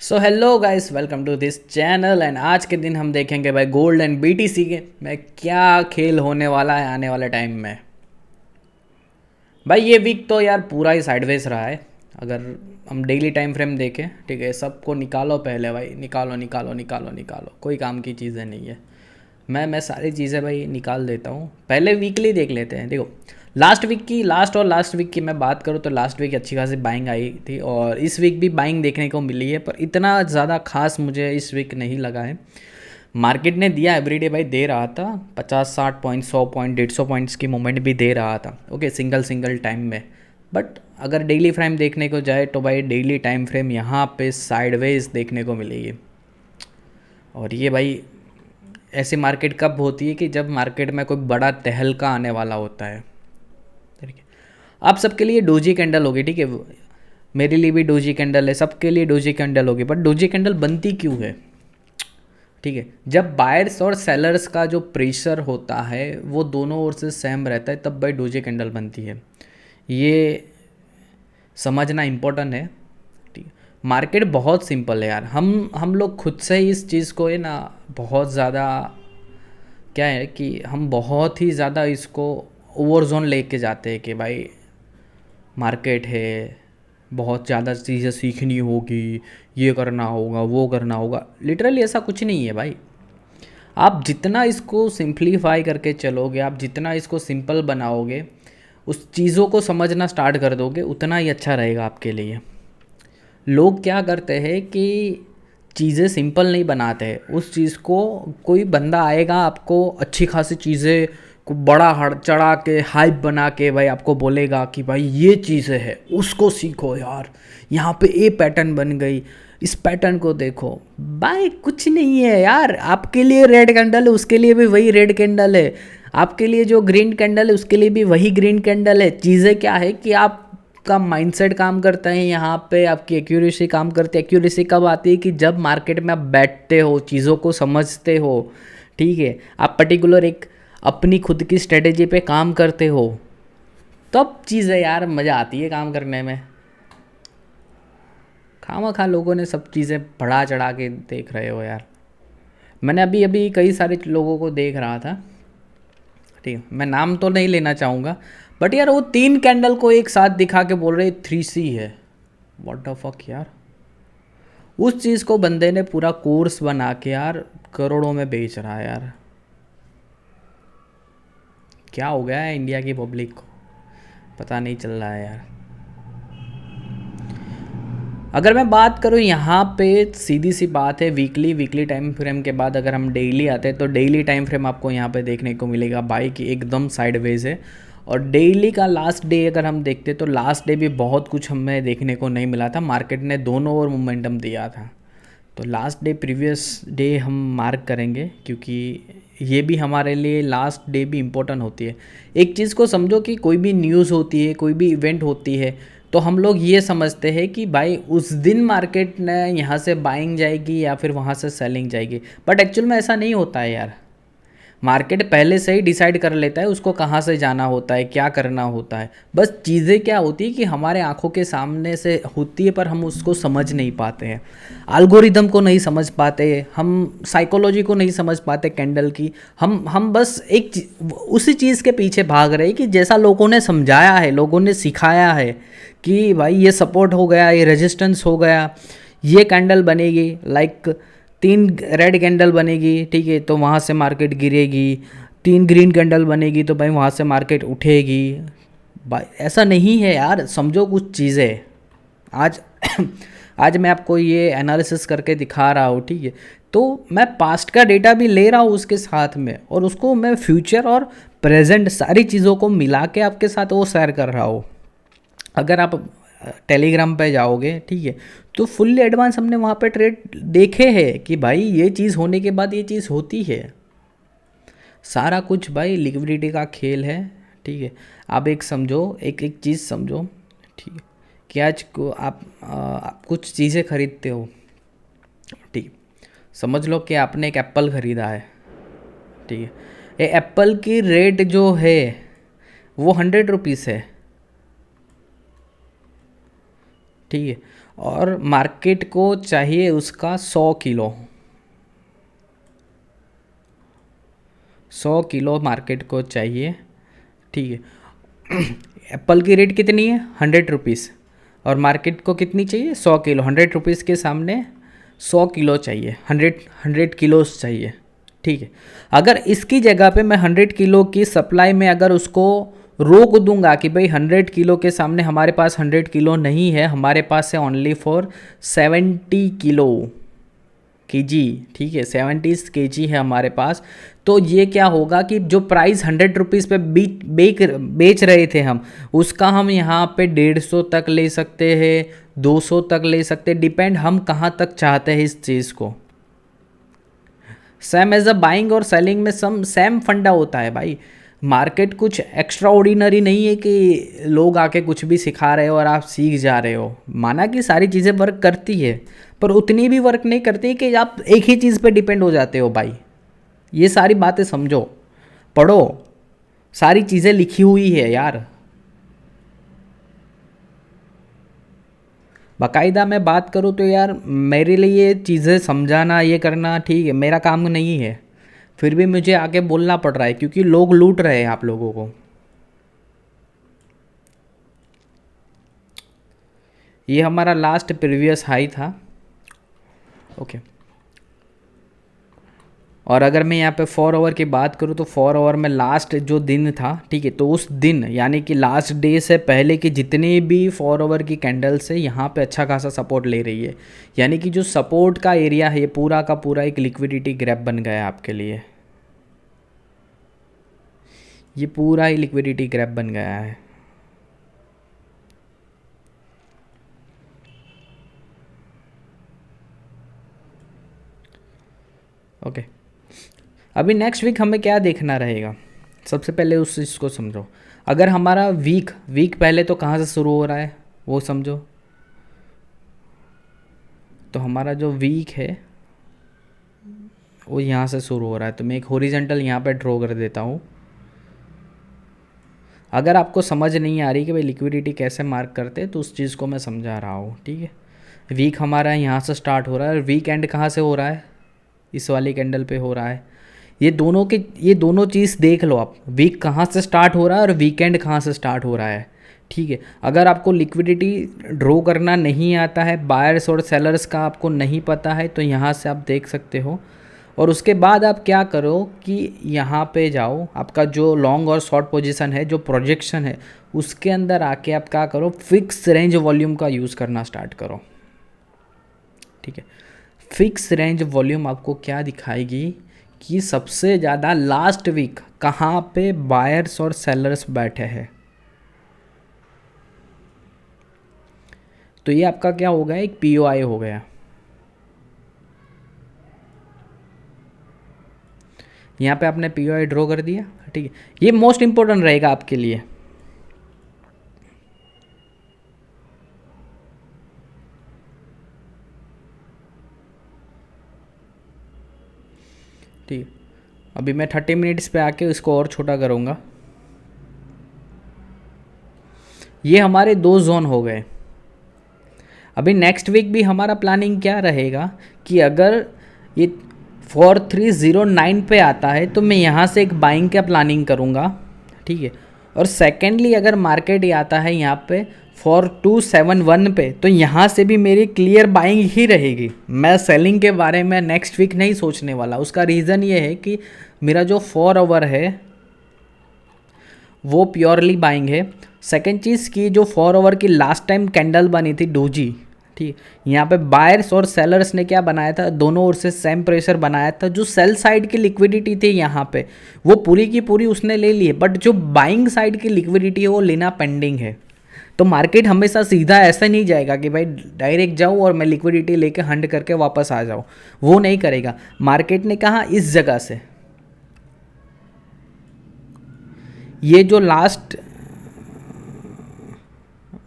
So hello guys, welcome to this channel. And आज के दिन हम देखेंगे भाई गोल्ड एंड बीटीसी के में क्या खेल होने वाला है आने वाले टाइम में। भाई ये वीक तो यार पूरा ही साइडवेज रहा है। अगर हम डेली टाइम फ्रेम देखें, ठीक है, सबको निकालो पहले भाई, निकालो निकालो निकालो निकालो, कोई काम की चीज़ें नहीं है। मैं सारी चीज़ें भाई निकाल देता हूँ। पहले वीकली देख लेते हैं। देखो, लास्ट वीक की मैं बात करूँ तो लास्ट वीक अच्छी खासी बाइंग आई थी और इस वीक भी बाइंग देखने को मिली है, पर इतना ज़्यादा खास मुझे इस वीक नहीं लगा है। मार्केट ने दिया, एवरीडे भाई दे रहा था 50-60 पॉइंट, 100 पॉइंट, 150 पॉइंट्स की मूवमेंट भी दे रहा था, ओके, सिंगल सिंगल टाइम में। बट अगर डेली फ्रेम देखने को जाए तो भाई डेली टाइम फ्रेम यहाँ पे साइडवेज देखने को मिलेगी। और ये भाई ऐसी मार्केट कब होती है कि जब मार्केट में कोई बड़ा तहलका आने वाला होता है। ठीक है, आप सबके लिए डोजी कैंडल होगी, ठीक है, मेरे लिए भी डोजी कैंडल है, सबके लिए डोजी कैंडल होगी। बट डोजी कैंडल बनती क्यों है? ठीक है, जब बायर्स और सेलर्स का जो प्रेशर होता है वो दोनों ओर से सेम रहता है, तब भाई डोजी कैंडल बनती है। ये समझना इम्पोर्टेंट है। ठीक है, मार्केट बहुत सिंपल है यार। हम लोग खुद से ही इस चीज़ को है ना, बहुत ज़्यादा क्या है कि हम बहुत ही ज़्यादा इसको ओवर जोन लेके जाते हैं कि भाई मार्केट है, बहुत ज़्यादा चीज़ें सीखनी होगी, ये करना होगा, वो करना होगा। लिटरली ऐसा कुछ नहीं है भाई। आप जितना इसको सिंप्लीफाई करके चलोगे, आप जितना इसको सिंपल बनाओगे, उस चीज़ों को समझना स्टार्ट कर दोगे, उतना ही अच्छा रहेगा आपके लिए। लोग क्या करते हैं कि चीज़ें सिंपल नहीं बनाते हैं। उस चीज़ को कोई बंदा आएगा, आपको अच्छी खासी चीज़ें को बड़ा हड़ चढ़ा के हाइप बना के भाई आपको बोलेगा कि भाई ये चीज़ें है, उसको सीखो यार, यहाँ पे ए पैटर्न बन गई, इस पैटर्न को देखो। भाई कुछ नहीं है यार, आपके लिए रेड कैंडल है, उसके लिए भी वही रेड कैंडल है। आपके लिए जो ग्रीन कैंडल है, उसके लिए भी वही ग्रीन कैंडल है। चीज़ें क्या है कि आप का माइंडसेट काम करता है, यहाँ पे आपकी एक्यूरेसी काम करती है। एक्यूरेसी कब आती है कि जब मार्केट में आप बैठते हो, चीज़ों को समझते हो, ठीक है, आप पर्टिकुलर एक अपनी खुद की स्ट्रेटेजी पे काम करते हो, तब चीज़ें यार मज़ा आती है काम करने में। खामा खा लोगों ने सब चीज़ें बढ़ा चढ़ा के देख रहे हो यार। मैंने अभी अभी कई सारे लोगों को देख रहा था, ठीक है, मैं नाम तो नहीं लेना चाहूँगा, बट यार वो 3 कैंडल को एक साथ दिखा के बोल रहे 3C है। व्हाट द फक यार। उस चीज़ को बंदे ने पूरा कोर्स बना के यार करोड़ों में बेच रहा है यार। क्या हो गया है इंडिया की पब्लिक को, पता नहीं चल रहा है यार। अगर मैं बात करूँ यहाँ पे, सीधी सी बात है, वीकली टाइम फ्रेम के बाद अगर हम डेली आते हैं तो डेली टाइम फ्रेम आपको यहाँ पे देखने को मिलेगा भाई कि एकदम साइडवेज है। और डेली का लास्ट डे अगर हम देखते तो लास्ट डे भी बहुत कुछ हमें देखने को नहीं मिला था। मार्केट ने दोनों ओर मोमेंटम दिया था। तो लास्ट डे, प्रीवियस डे हम मार्क करेंगे, क्योंकि ये भी हमारे लिए लास्ट डे भी इम्पोर्टेंट होती है। एक चीज़ को समझो कि कोई भी न्यूज़ होती है, कोई भी इवेंट होती है, तो हम लोग ये समझते हैं कि भाई उस दिन मार्केट ने यहाँ से बाइंग जाएगी या फिर वहाँ से सेलिंग जाएगी। बट एक्चुअल में ऐसा नहीं होता है यार। मार्केट पहले से ही डिसाइड कर लेता है उसको कहाँ से जाना होता है, क्या करना होता है। बस चीज़ें क्या होती है कि हमारे आंखों के सामने से होती है, पर हम उसको समझ नहीं पाते हैं। एल्गोरिदम को नहीं समझ पाते, हम साइकोलॉजी को नहीं समझ पाते कैंडल की। हम बस उसी चीज़ के पीछे भाग रहे हैं कि जैसा लोगों ने समझाया है, लोगों ने सिखाया है कि भाई ये सपोर्ट हो गया, ये रेजिस्टेंस हो गया, ये कैंडल बनेगी, लाइक 3 रेड कैंडल बनेगी, ठीक है, तो वहाँ से मार्केट गिरेगी। 3 ग्रीन कैंडल बनेगी तो भाई वहाँ से मार्केट उठेगी। भाई ऐसा नहीं है यार, समझो कुछ चीज़ें। आज आज मैं आपको ये एनालिसिस करके दिखा रहा हूँ, ठीक है, तो मैं पास्ट का डेटा भी ले रहा हूँ उसके साथ में, और उसको मैं फ्यूचर और प्रेजेंट सारी चीज़ों को मिला के आपके साथ वो शेयर कर रहा हूँ। अगर आप टेलीग्राम पे जाओगे, ठीक है, तो फुल्ली एडवांस हमने वहाँ पे ट्रेड देखे हैं कि भाई ये चीज़ होने के बाद ये चीज़ होती है। सारा कुछ भाई लिक्विडिटी का खेल है, ठीक है। आप एक समझो, एक एक चीज़ समझो, ठीक है, कि आज को आप कुछ चीज़ें खरीदते हो, ठीक है, समझ लो कि आपने एक एप्पल ख़रीदा है, ठीक है। ये एप्पल की रेट जो है वो 100 रुपीज़ है, ठीक है। और मार्केट को चाहिए उसका 100 किलो, 100 किलो मार्केट को चाहिए। ठीक है, एप्पल की रेट कितनी है, 100 रुपीज़, और मार्केट को कितनी चाहिए, 100 किलो। 100 रुपीज़ के सामने 100 किलो चाहिए, 100 किलोस चाहिए। ठीक है, अगर इसकी जगह पे मैं 100 किलो की सप्लाई में अगर उसको रोक दूंगा कि भाई 100 किलो के सामने हमारे पास 100 किलो नहीं है, हमारे पास है ओनली फॉर 70 किलो केजी। ठीक है, 70 केजी है हमारे पास। तो ये क्या होगा कि जो प्राइस 100 रुपीज़ पे बेच रहे थे हम, उसका हम यहाँ पे 150 तक ले सकते हैं, 200 तक ले सकते हैं, डिपेंड हम कहाँ तक चाहते हैं इस चीज़ को। सेम एज अ बाइंग और सेलिंग में सेम फंडा होता है भाई। मार्केट कुछ एक्स्ट्रा ऑर्डिनरी नहीं है कि लोग आके कुछ भी सिखा रहे हो और आप सीख जा रहे हो। माना कि सारी चीज़ें वर्क करती है, पर उतनी भी वर्क नहीं करती कि आप एक ही चीज़ पे डिपेंड हो जाते हो भाई। ये सारी बातें समझो, पढ़ो, सारी चीज़ें लिखी हुई है यार। बाकायदा मैं बात करूँ तो यार मेरे लिए ये चीज़ें समझाना, ये करना ठीक है मेरा काम नहीं है, फिर भी मुझे आगे बोलना पड़ रहा है क्योंकि लोग लूट रहे हैं आप लोगों को। ये हमारा लास्ट प्रीवियस हाई था। ओके, और अगर मैं यहाँ पे 4 आवर की बात करूँ तो 4 आवर में लास्ट जो दिन था, ठीक है, तो उस दिन यानी कि लास्ट डे से पहले की जितने भी 4 आवर की कैंडल्स है यहाँ पे अच्छा खासा सपोर्ट ले रही है। यानी कि जो सपोर्ट का एरिया है ये पूरा का पूरा एक लिक्विडिटी ग्रैब बन गया है आपके लिए। ये पूरा ही लिक्विडिटी ग्रैब बन गया है। ओके, अभी नेक्स्ट वीक हमें क्या देखना रहेगा, सबसे पहले उस चीज़ को समझो। अगर हमारा वीक पहले तो कहाँ से शुरू हो रहा है वो समझो। तो हमारा जो वीक है वो यहाँ से शुरू हो रहा है, तो मैं एक हॉरिजॉन्टल यहाँ पे ड्रॉ कर देता हूँ। अगर आपको समझ नहीं आ रही कि भाई लिक्विडिटी कैसे मार्क करते हैं तो उस चीज़ को मैं समझा रहा हूँ। ठीक है, वीक हमारा यहाँ से स्टार्ट हो रहा है और वीक एंड कहाँ से हो रहा है, इस वाली कैंडल पे हो रहा है। ये दोनों चीज़ देख लो आप, वीक कहाँ से स्टार्ट हो रहा है और वीकेंड कहाँ से स्टार्ट हो रहा है। ठीक है, अगर आपको लिक्विडिटी ड्रॉ करना नहीं आता है, बायर्स और सेलर्स का आपको नहीं पता है, तो यहाँ से आप देख सकते हो। और उसके बाद आप क्या करो कि यहाँ पे जाओ, आपका जो लॉन्ग और शॉर्ट पोजीशन है, जो प्रोजेक्शन है, उसके अंदर आके आप क्या करो, फिक्स रेंज वॉल्यूम का यूज़ करना स्टार्ट करो। ठीक है, फिक्स रेंज वॉल्यूम आपको क्या दिखाएगी कि सबसे ज़्यादा लास्ट वीक कहाँ पे बायर्स और सेलर्स बैठे हैं। तो ये आपका क्या हो गया, एक पीओआई हो गया। यहाँ पे आपने पीओआई ड्रॉ कर दिया। ठीक है, ये मोस्ट इंपॉर्टेंट रहेगा आपके लिए। ठीक है, अभी मैं 30 मिनट्स पे आके इसको और छोटा करूँगा। ये हमारे 2 जोन हो गए। अभी नेक्स्ट वीक भी हमारा प्लानिंग क्या रहेगा कि अगर ये 4309 पे आता है तो मैं यहाँ से एक बाइंग का प्लानिंग करूँगा। ठीक है, और सेकेंडली अगर मार्केट ये आता है यहाँ पे 4271 पे, तो यहाँ से भी मेरी क्लियर बाइंग ही रहेगी। मैं सेलिंग के बारे में नेक्स्ट वीक नहीं सोचने वाला। उसका रीज़न ये है कि मेरा जो 4 आवर है वो प्योरली बाइंग है। सेकेंड चीज़ की जो 4 आवर की लास्ट टाइम कैंडल बनी थी डोजी, ठीक, यहाँ पे बायर्स और सेलर्स ने क्या बनाया था, दोनों ओर से सेम प्रेशर बनाया था। जो सेल साइड की लिक्विडिटी थी यहाँ पे वो पूरी की पूरी उसने ले ली है, बट जो बाइंग साइड की लिक्विडिटी है वो लेना पेंडिंग है। तो मार्केट हमेशा सीधा ऐसा नहीं जाएगा कि भाई डायरेक्ट जाऊँ और मैं लिक्विडिटी लेके हंड करके वापस आ जाऊँ, वो नहीं करेगा। मार्केट ने कहा इस जगह से ये जो लास्ट,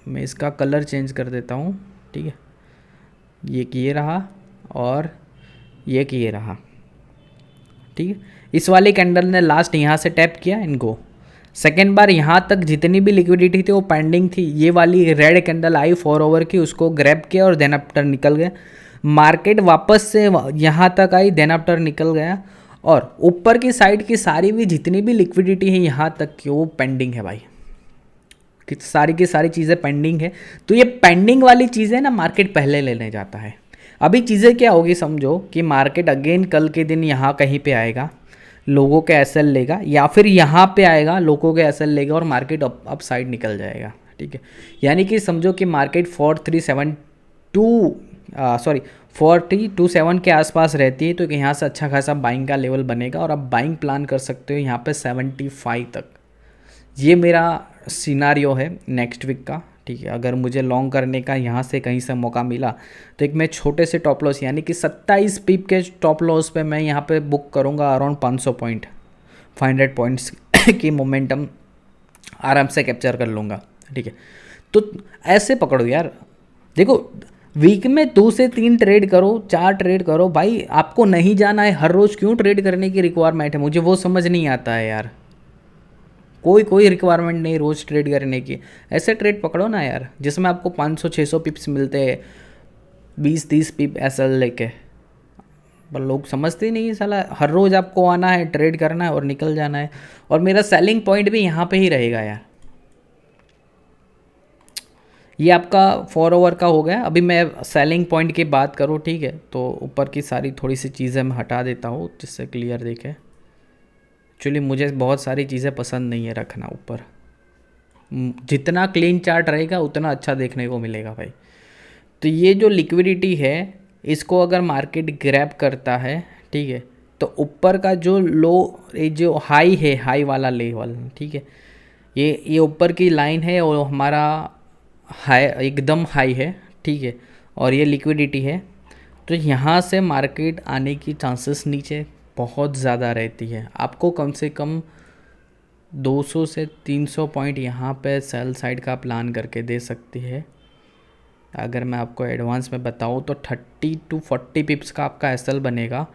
मैं इसका कलर चेंज कर देता हूँ। ठीक है, ये रहा और ये रहा। ठीक है, इस वाली कैंडल ने लास्ट यहाँ से टैप किया इनको, सेकेंड बार यहाँ तक जितनी भी लिक्विडिटी थी वो पेंडिंग थी, ये वाली रेड कैंडल आई 4 ओवर की, उसको ग्रैब किया और देन आफ्टर निकल गया। मार्केट वापस से यहाँ तक आई, देन आफ्टर निकल गया, और ऊपर की साइड की सारी भी जितनी भी लिक्विडिटी है यहाँ तक की वो पेंडिंग है भाई, कि सारी की सारी चीज़ें पेंडिंग है। तो ये पेंडिंग वाली चीज़ें ना मार्केट पहले लेने जाता है। अभी चीज़ें क्या होगी, समझो कि मार्केट अगेन कल के दिन यहाँ कहीं पे आएगा, लोगों के एसएल लेगा, या फिर यहाँ पे आएगा लोगों के एसएल लेगा और मार्केट अप साइड निकल जाएगा, ठीक है। यानी कि समझो कि मार्केट 4327 के आसपास रहती है, तो यहाँ से अच्छा खासा बाइंग का लेवल बनेगा और आप बाइंग प्लान कर सकते हो यहाँ पे 75 तक। ये मेरा सिनारियो है नेक्स्ट वीक का, ठीक है। अगर मुझे लॉन्ग करने का यहाँ से कहीं से मौका मिला तो एक मैं छोटे से टॉप लॉस यानी कि 27 पिप के टॉप लॉस पे मैं यहाँ पे बुक करूँगा अराउंड 500 पॉइंट, 500 पॉइंट्स की मोमेंटम आराम से कैप्चर कर लूँगा, ठीक है। तो ऐसे पकड़ो यार, देखो वीक में 2 से 3 ट्रेड करो, 4 ट्रेड करो भाई, आपको नहीं जाना है हर रोज़, क्यों ट्रेड करने की रिक्वायरमेंट है, मुझे वो समझ नहीं आता है यार। कोई रिक्वायरमेंट नहीं रोज़ ट्रेड करने की, ऐसे ट्रेड पकड़ो ना यार जिसमें आपको 500-600 पिप्स मिलते हैं, 20-30 पिप ऐसा लेके। पर लोग समझते ही नहीं है साला, हर रोज़ आपको आना है, ट्रेड करना है और निकल जाना है। और मेरा सेलिंग पॉइंट भी यहाँ पे ही रहेगा यार। ये आपका 4 ओवर का हो गया। अभी मैं सेलिंग पॉइंट की बात करूँ, ठीक है, तो ऊपर की सारी थोड़ी सी चीज़ें मैं हटा देता हूँ जिससे क्लियर दिखे। एक्चुअली मुझे बहुत सारी चीज़ें पसंद नहीं है रखना ऊपर, जितना क्लीन चार्ट रहेगा उतना अच्छा देखने को मिलेगा भाई। तो ये जो लिक्विडिटी है इसको अगर मार्केट ग्रैब करता है, ठीक है, तो ऊपर का जो लो, ये जो हाई है, हाई वाला लेवल, ठीक है, ये ऊपर की लाइन है और हमारा हाई एकदम हाई है, ठीक है, और ये लिक्विडिटी है। तो यहाँ से मार्केट आने की चांसेस नीचे बहुत ज़्यादा रहती है। आपको कम से कम 200 से 300 पॉइंट यहाँ पे सेल साइड का प्लान करके दे सकती है। अगर मैं आपको एडवांस में बताऊँ तो 30 to 40 पिप्स का आपका एसएल बनेगा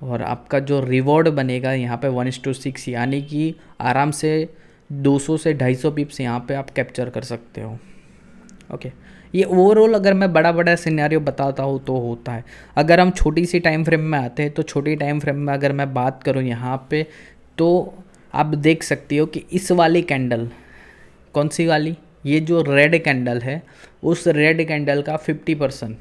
और आपका जो रिवॉर्ड बनेगा यहाँ पे 1:6, यानी कि आराम से 200 से 250 पिप्स यहाँ पे आप कैप्चर कर सकते हो। ओके, ये ओवरऑल अगर मैं बड़ा सिनेरियो बताता हूँ तो होता है। अगर हम छोटी सी टाइम फ्रेम में आते हैं तो छोटी टाइम फ्रेम में अगर मैं बात करूँ यहाँ पे, तो आप देख सकती हो कि इस वाली कैंडल, कौन सी वाली, ये जो रेड कैंडल है, उस रेड कैंडल का 50%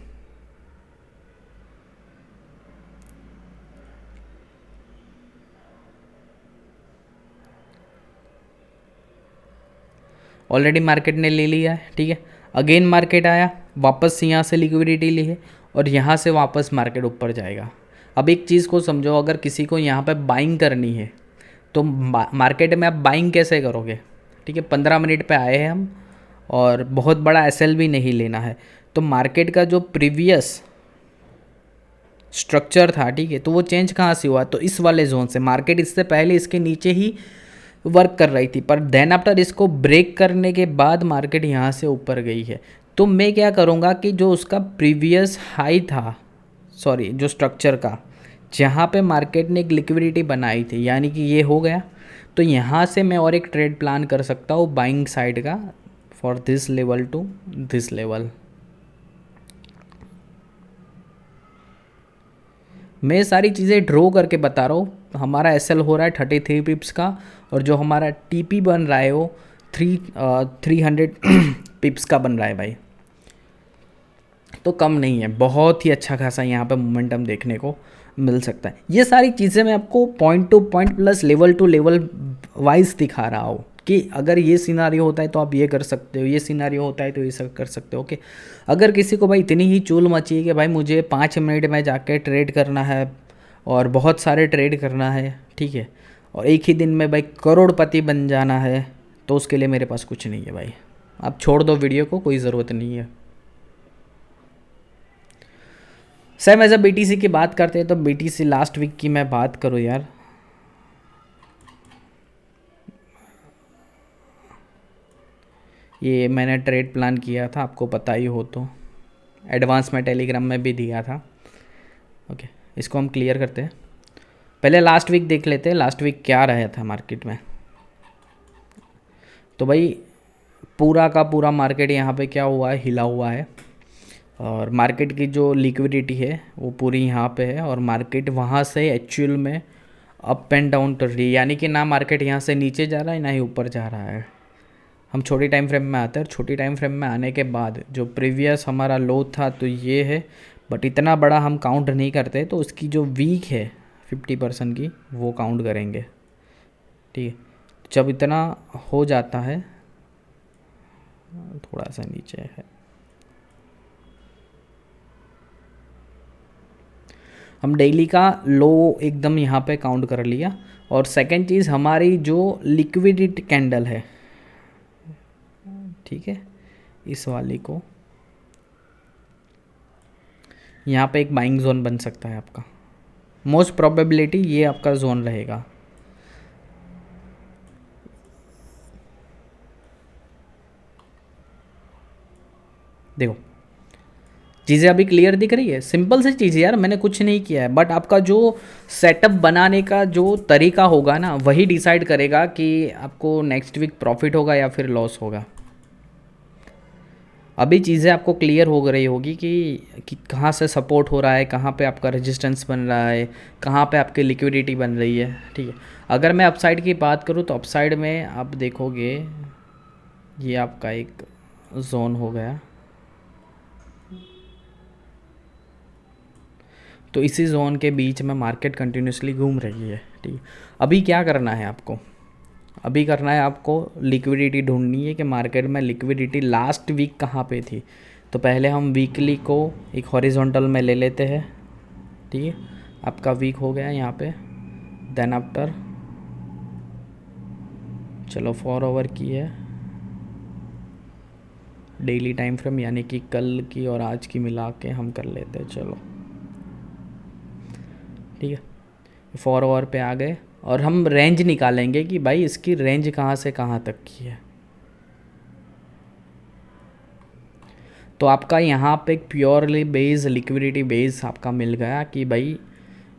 ऑलरेडी मार्केट ने ले लिया है, ठीक है। अगेन मार्केट आया, वापस यहाँ से लिक्विडिटी ली है और यहाँ से वापस मार्केट ऊपर जाएगा। अब एक चीज़ को समझो, अगर किसी को यहाँ पे बाइंग करनी है तो मार्केट में आप बाइंग कैसे करोगे, ठीक है। 15 मिनट पे आए हैं हम और बहुत बड़ा एसएल भी नहीं लेना है, तो मार्केट का जो प्रीवियस स्ट्रक्चर था, ठीक है, तो वो चेंज कहाँ से हुआ, तो इस वाले जोन से। मार्केट इससे पहले इसके नीचे ही वर्क कर रही थी, पर देन आफ्टर इसको ब्रेक करने के बाद मार्केट यहाँ से ऊपर गई है। तो मैं क्या करूँगा कि जो उसका प्रीवियस हाई था, सॉरी जो स्ट्रक्चर का, जहाँ पे मार्केट ने एक लिक्विडिटी बनाई थी, यानी कि ये हो गया, तो यहाँ से मैं और एक ट्रेड प्लान कर सकता हूँ बाइंग साइड का for this level to this level. मैं सारी चीज़ें ड्रॉ करके बता रहा हूँ। हमारा एसएल हो रहा है 33 पिप्स का और जो हमारा टीपी बन रहा है वो 300 पिप्स का बन रहा है भाई। तो कम नहीं है, बहुत ही अच्छा खासा यहाँ पे मोमेंटम देखने को मिल सकता है। ये सारी चीज़ें मैं आपको point to point plus level to level wise दिखा रहा हूँ कि अगर ये सिनारियो होता है तो आप ये कर सकते हो, ये सिनारियो होता है तो ये सब कर सकते हो। ओके, अगर किसी को भाई इतनी ही चूल मची है कि भाई मुझे 5 मिनट में जाके ट्रेड करना है और बहुत सारे ट्रेड करना है, ठीक है, और एक ही दिन में भाई करोड़पति बन जाना है, तो उसके लिए मेरे पास कुछ नहीं है भाई। आप छोड़ दो वीडियो को, कोई ज़रूरत नहीं है। सेम एज अ BTC की बात करते हैं तो BTC लास्ट वीक की मैं बात करूँ यार, ये मैंने ट्रेड प्लान किया था, आपको पता ही हो, तो एडवांस में टेलीग्राम में भी दिया था। ओके, इसको हम क्लियर करते हैं। पहले लास्ट वीक देख लेते हैं, लास्ट वीक क्या रहा था मार्केट में। तो भाई पूरा का पूरा मार्केट यहाँ पे क्या हुआ है, हिला हुआ है। और मार्केट की जो लिक्विडिटी है वो पूरी यहाँ पे है, और मार्केट वहाँ से एक्चुअल में अप एंड डाउन कर रही है, यानी कि ना मार्केट यहाँ से नीचे जा रहा है ना ही ऊपर जा रहा है। हम छोटी टाइम फ्रेम में आते हैं, और छोटी टाइम फ्रेम में आने के बाद जो प्रीवियस हमारा लो था तो ये है, बट इतना बड़ा हम काउंट नहीं करते, तो उसकी जो वीक है 50% की वो काउंट करेंगे। ठीक है, जब इतना हो जाता है, थोड़ा सा नीचे है, हम डेली का लो एकदम यहाँ पे काउंट कर लिया। और सेकंड चीज़ हमारी जो लिक्विडिटी कैंडल है, ठीक है, इस वाली को यहाँ पे एक बाइंग जोन बन सकता है आपका, मोस्ट प्रोबेबिलिटी ये आपका जोन रहेगा। देखो चीज़ें अभी क्लियर दिख रही है, सिंपल सी चीज़ यार, मैंने कुछ नहीं किया है, बट आपका जो सेटअप बनाने का जो तरीका होगा ना वही डिसाइड करेगा कि आपको नेक्स्ट वीक प्रॉफिट होगा या फिर लॉस होगा। अभी चीज़ें आपको क्लियर हो रही होगी कि कहाँ से सपोर्ट हो रहा है, कहाँ पे आपका रेजिस्टेंस बन रहा है, कहाँ पे आपकी लिक्विडिटी बन रही है। ठीक है, अगर मैं अपसाइड की बात करूँ तो अपसाइड में आप देखोगे ये आपका एक जोन हो गया, तो इसी जोन के बीच में मार्केट कंटिन्यूसली घूम रही है। ठीक है, अभी क्या करना है आपको, अभी करना है आपको लिक्विडिटी ढूंढनी है कि मार्केट में लिक्विडिटी लास्ट वीक कहाँ पे थी। तो पहले हम वीकली को एक हॉरिजॉन्टल में ले लेते हैं। ठीक है, आपका वीक हो गया यहाँ पे, देन आफ्टर चलो 4 आवर की है डेली टाइम फ्रेम, यानी कि कल की और आज की मिला के हम कर लेते हैं। चलो ठीक है, 4 आवर पे आ गए, और हम रेंज निकालेंगे कि भाई इसकी रेंज कहाँ से कहाँ तक की है। तो आपका यहाँ पे एक प्योरली बेस लिक्विडिटी बेस आपका मिल गया कि भाई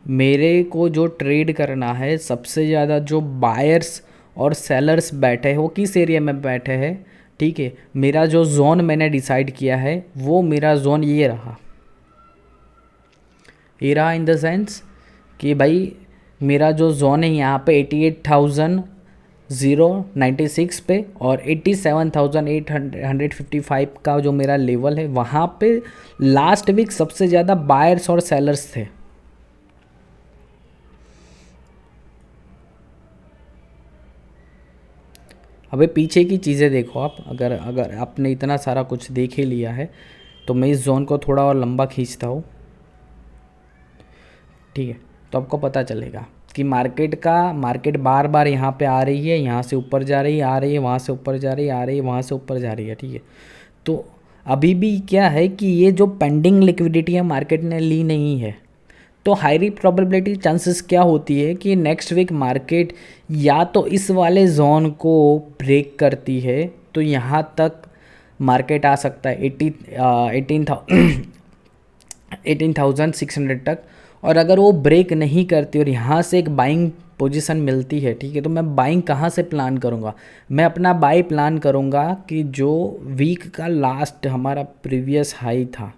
मेरे को जो ट्रेड करना है, सबसे ज़्यादा जो बायर्स और सेलर्स बैठे हैं वो किस एरिया में बैठे हैं। ठीक है, मेरा जो जोन मैंने डिसाइड किया है वो मेरा जोन ये रहा, इन द सेंस कि भाई मेरा जो जोन है यहाँ पे 88,096 पे और 87,855 का जो मेरा लेवल है, वहाँ पे लास्ट वीक सबसे ज़्यादा बायर्स और सेलर्स थे। अबे पीछे की चीज़ें देखो आप, अगर आपने इतना सारा कुछ देख ही लिया है तो मैं इस जोन को थोड़ा और लंबा खींचता हूँ। ठीक है, तो आपको पता चलेगा कि मार्केट बार बार यहाँ पे आ रही है, यहाँ से ऊपर जा रही है, आ रही है, वहाँ से ऊपर जा रही है, आ रही है, वहाँ से ऊपर जा रही है। ठीक है, तो अभी भी क्या है कि ये जो पेंडिंग लिक्विडिटी है मार्केट ने ली नहीं है, तो हाईली प्रोबेबिलिटी चांसेस क्या होती है कि नेक्स्ट वीक मार्केट या तो इस वाले जोन को ब्रेक करती है, तो यहाँ तक मार्केट आ सकता है 18,600 तक। और अगर वो ब्रेक नहीं करती और यहाँ से एक बाइंग पोजीशन मिलती है, ठीक है, तो मैं बाइंग कहाँ से प्लान करूँगा, मैं अपना बाई प्लान करूँगा कि जो वीक का लास्ट हमारा प्रीवियस हाई था,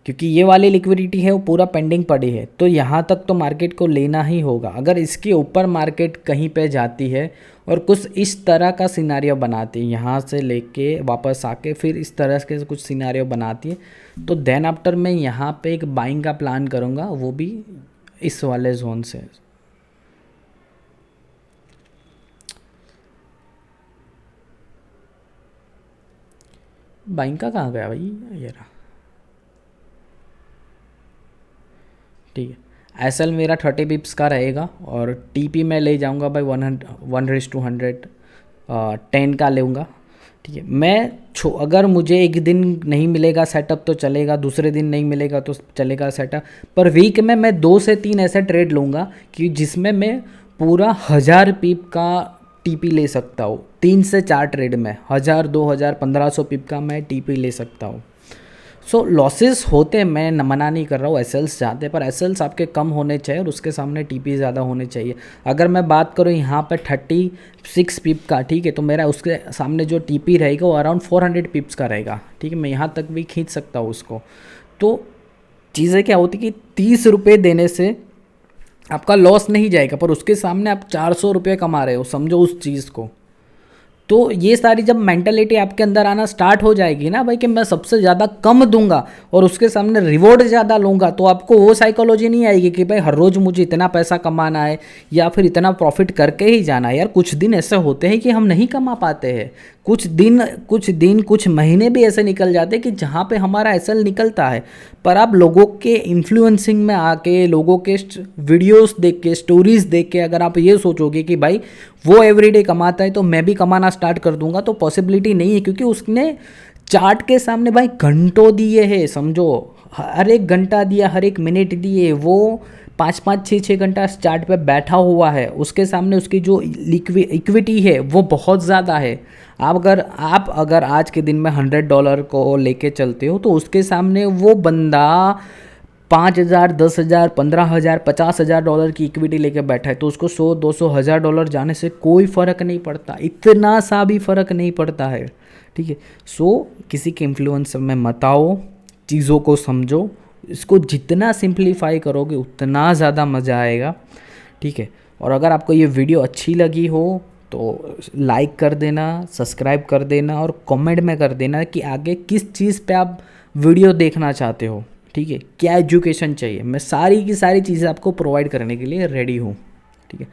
क्योंकि ये वाली लिक्विडिटी है वो पूरा पेंडिंग पड़ी है, तो यहाँ तक तो मार्केट को लेना ही होगा। अगर इसके ऊपर मार्केट कहीं पे जाती है और कुछ इस तरह का सिनारियो बनाती है, यहाँ से लेके वापस आके फिर इस तरह के कुछ सिनारियो बनाती है, तो देन आफ्टर मैं यहाँ पे एक बाइंग का प्लान करूँगा, वो भी इस वाले जोन से। बाइंग का कहाँ गया भाई, ये रहा। ठीक है, एसएल मेरा 30 बिप्स का रहेगा और टीपी मैं ले जाऊंगा भाई 1:100 10 का लूँगा। ठीक है, अगर मुझे एक दिन नहीं मिलेगा सेटअप तो चलेगा, दूसरे दिन नहीं मिलेगा तो चलेगा सेटअप, पर वीक में मैं 2 से 3 ऐसे ट्रेड लूँगा कि जिसमें मैं पूरा 1000 पिप का टीपी ले सकता हूँ। 3 से 4 ट्रेड में 1000, 2000, 1500 पिप का मैं टीपी ले सकता हूँ। सो लॉसेस होते हैं, मैं मना नहीं कर रहा हूँ, एसएल्स जाते हैं, पर एसएल्स आपके कम होने चाहिए और उसके सामने टीपी ज़्यादा होने चाहिए। अगर मैं बात करूँ यहाँ पे 36 पिप का, ठीक है, तो मेरा उसके सामने जो टीपी रहेगा वो अराउंड 400 पिप्स का रहेगा, ठीक है, मैं यहाँ तक भी खींच सकता हूँ उसको। तो चीज़ें क्या होती कि 30 रुपये देने से आपका लॉस नहीं जाएगा, पर उसके सामने आप 400 रुपये कमा रहे हो, समझो उस चीज़ को। तो ये सारी जब मेंटालिटी आपके अंदर आना स्टार्ट हो जाएगी ना भाई कि मैं सबसे ज़्यादा कम दूंगा और उसके सामने रिवॉर्ड ज़्यादा लूँगा, तो आपको वो साइकोलॉजी नहीं आएगी कि भाई हर रोज़ मुझे इतना पैसा कमाना है या फिर इतना प्रॉफिट करके ही जाना है। यार कुछ दिन ऐसे होते हैं कि हम नहीं कमा पाते हैं, कुछ महीने भी ऐसे निकल जाते हैं कि जहाँ पे हमारा एसएल निकलता है, पर आप लोगों के इन्फ्लुएंसिंग में आके, लोगों के वीडियोस देख के, स्टोरीज देख के अगर आप ये सोचोगे कि भाई वो एवरीडे कमाता है तो मैं भी कमाना स्टार्ट कर दूंगा, तो पॉसिबिलिटी नहीं है, क्योंकि उसने चार्ट के सामने भाई घंटों दिए हैं, समझो हर एक घंटा दिया, हर एक मिनट दिए, वो 5-5 6-6 घंटा चार्ट पे बैठा हुआ है, उसके सामने उसकी जो इक्विटी है वो बहुत ज़्यादा है। आप अगर आज के दिन में $100 को लेके चलते हो तो उसके सामने वो बंदा 5,000 10,000 15,000 $50,000 की इक्विटी लेके बैठा है, तो उसको 100 200 $1,000 जाने से कोई फ़र्क नहीं पड़ता, इतना सा भी फ़र्क नहीं पड़ता है, ठीक है। सो किसी के इन्फ्लुएंस में मत आओ, चीज़ों को समझो, इसको जितना सिंप्लीफाई करोगे उतना ज़्यादा मज़ा आएगा, ठीक है। और अगर आपको ये वीडियो अच्छी लगी हो तो लाइक कर देना, सब्सक्राइब कर देना और कमेंट में कर देना कि आगे किस चीज़ पे आप वीडियो देखना चाहते हो, ठीक है, क्या एजुकेशन चाहिए, मैं सारी की सारी चीज़ें आपको प्रोवाइड करने के लिए रेडी हूँ, ठीक है।